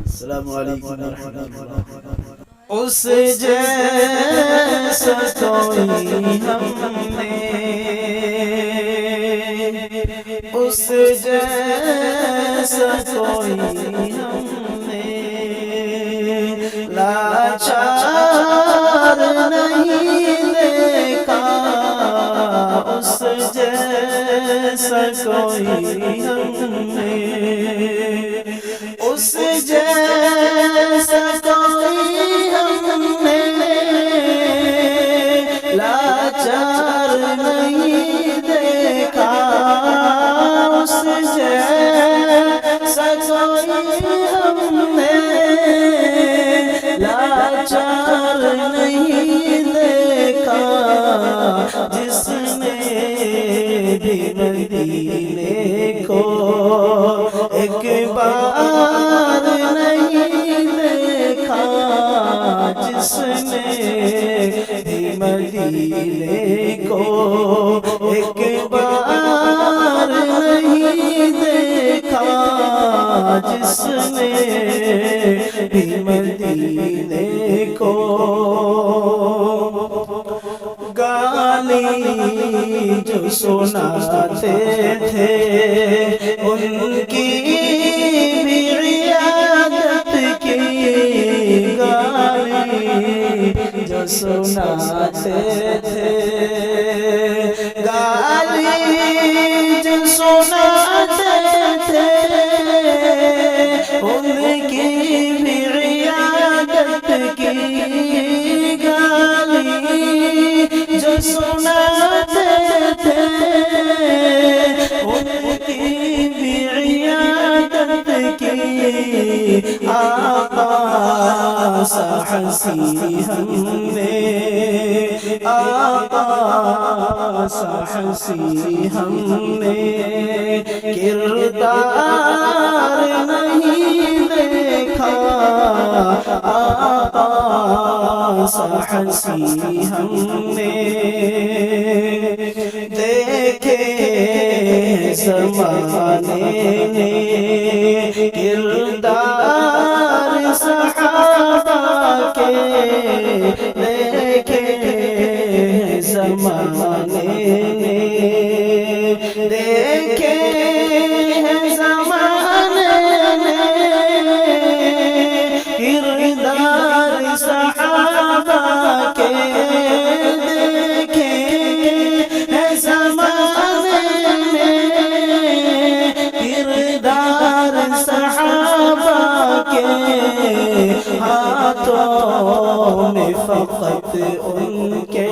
السلام علیکم ورحمۃ اللہ۔ اس جیسا کوئی ہم نے، اس جیسا کوئی ہم نے لاچار نہیں دیکھا، اس جیسا کوئی ہم نے، اس جیسا کوئی ہم نے لاچار نہیں دیکھا، اس جیسا کوئی ہم نے لاچار نہیں دیکھا، جس نے بھی مدینے کو ایک بار نہیں دیکھا، جس نے بھی مدینے کو ایک بار نہیں دیکھا، جس نے بھی مدینے کو گالی جو سناتے تھے ان کی بھی عیادت کی، گالی جو سناتے تھے، گالی جو سناتے تھے ان کی بھی عیادت کی، گالی جو سناتے تھے ان کی بھی عیادت کی، آقا سا ہنسی ہم نے، آقا سا ہنسی ہم نے کردار نہیں دیکھا، آقا سا ہنسی ہم نے دیکھے زمانے نے، کردار صحابہ کے دیکھے زمانے نے، دیکھے زمانے نے کردار صحابہ کے، دیکھے زمانے میں کردار صحابہ کے، ہاتھوں میں فقط ان کے